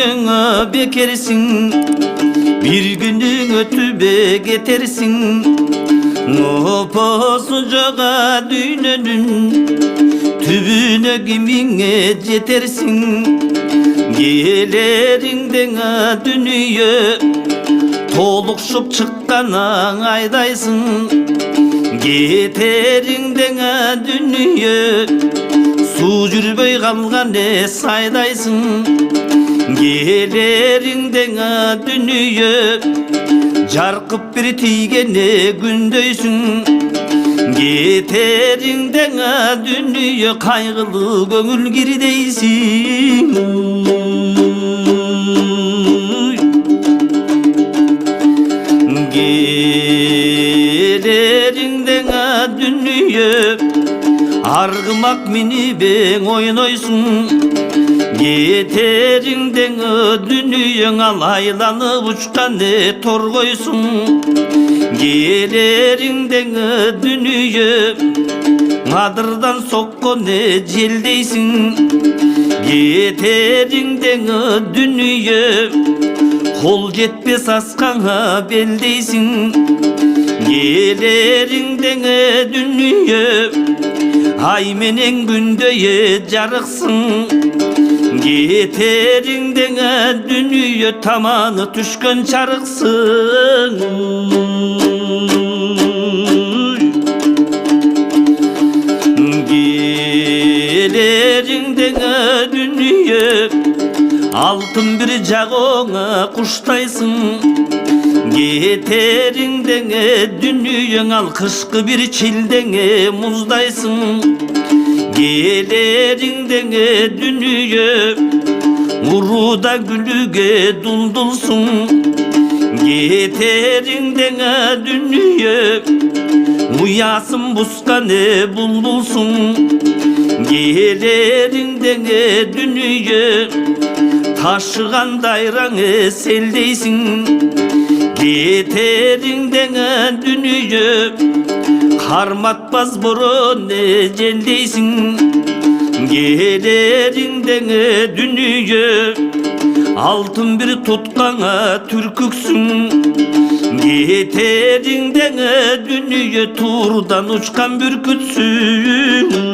dünyana bekersin, bir günün ötübe getersin. Opasıcağa dünyanın tübüne kimine yetersin. Gelerinden dünya tolukşup çıkkana aydaysın. Geterinden dünya su жүрбей қалған сайдайсың. Келеріңден дүние жарқып бір тигене күндейсің. Кетеріңден дүние қайғылы көңіл кирдейсің. Келеріңден дүние арғымақ мені бең ойнойсың. Кетеріңден дүниең алайланып ұшқан торғойсың. Келеріңден дүние адырдан соққан желдейсің. Кетеріңден дүние қол жетпес асқанға белдейсің. Келеріңден дүние ай менен күндөй жарықсың. Кетеріңден дүние таманы түшкөн чарықсың. Келеріңден дүние алтын бір жағыңа құштайсың. Кетеріңден дүниең ал қышқы бір чилдеңе мұздайсың. Келеріңден дүние ұруда гүліге дұлдылсың. Кетеріңден дүние ұясын бұсқан бұлбұлсың. Келеріңден дүние ташыған дайраң селдейсің. Кетеріңден дүние қарматпас бұрын желдейсің. Келеріңден дүние алтын бір тұтқаңа түркіксің. Кетеріңден дүние турдан ұшқан бүркітсің.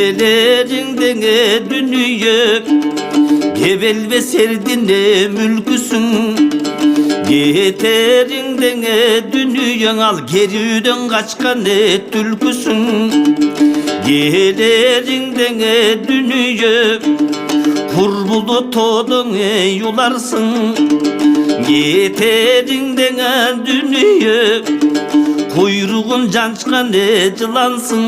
Gelerinden dünya gebel ve serdine mülküsün. Yeterinden dünyan al geriden kaçkan tülküsün. Gelerinden dünya kurbulu todun yularsın. Yeterinden dünya kuyruğun cançkan cılansın.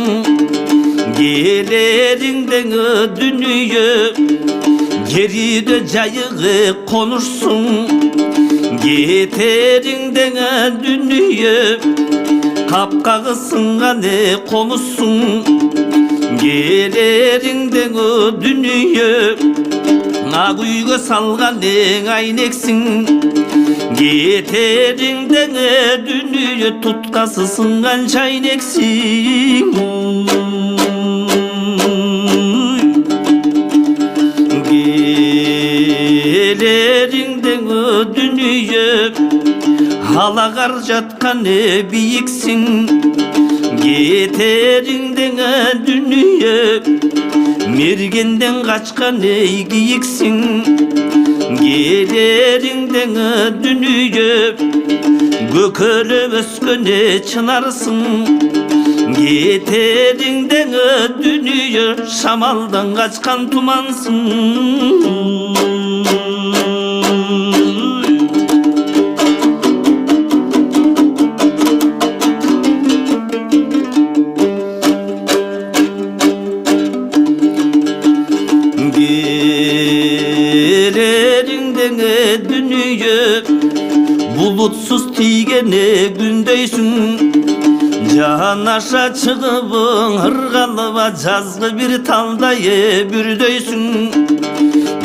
Gelerinden dünya geride cayığı konursun. Yeterinden dünya kapkağı sıngan konuşsun. Gelerinden dünya ağuyga salgan ayneksin. Yeterinden dünya tutkası sıngan çayneksin. Gelerinden dünya halağar жатқан biyiksin. Yeterinden dünya mергенден kaçkan giyiksin. Gelerinden dünya gökölüp ösken çınarsın. Yeterinden dünya şamaldan kaçkan tumansın. Gelerinden dünya bulutsuz tigene gündeysin. Janaşa çıgıbın hırgalıba жазgı bir taldaye bürdöysün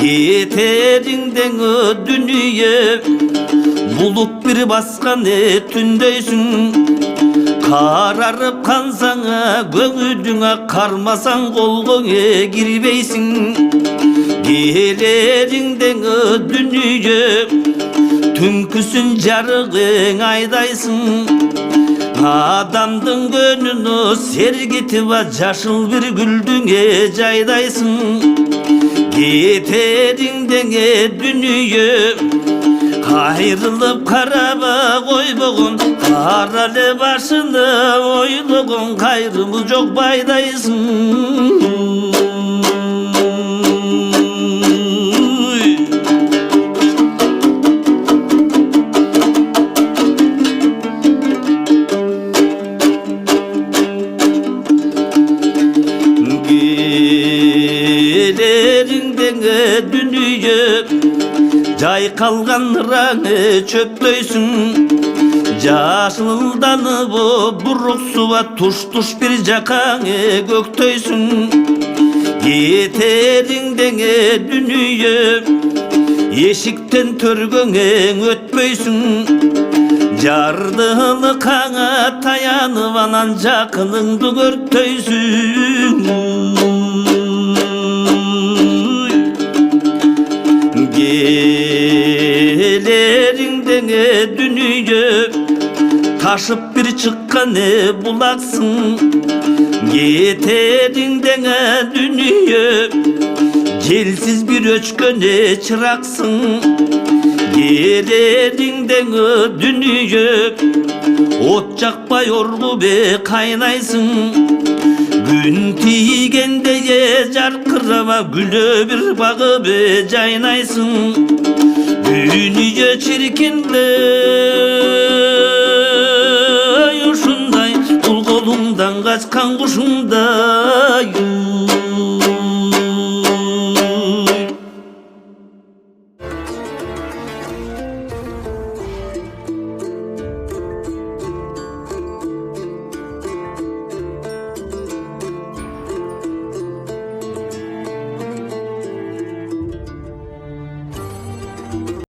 Yeterinden o dünyeye bulut bir baskan tündöysün Kararıp kansana göңüdüңe karmasan kolgoňe girbeysin Gelerinden o dünyeye tünküsün jarıgın aydaysın Adamdın gönlünü sergitip jaşıl bir güldüňe jaydaysın Yeterinden dünyeye ayrılıp karaba koyboğun Karale başını oyluğun Kayrımız çok baydaysın Gelerinden dünyeye Jay kalgan rаңы çöplöysün Jaşıldanıp o buruk suva tuş bir jakaňy göktöysün Yeterinden dünyeye eşikten törgöňe ötpöysün Jardılıkaňa tayanıp anan jakynыңdy görtöysün Gelerinden dünyeye taşıp bir çıkkan bulaksın Yeterinden dünyeye gelsiz bir öçkön çıraksın Gelerinden dünyeye ot jakpay orgu be kaynaysın Gün tiygende jarkırama güle bir bağı be jaynaysın Dünya çirkinle uşunday Ul kolundan kaçkan kuşunday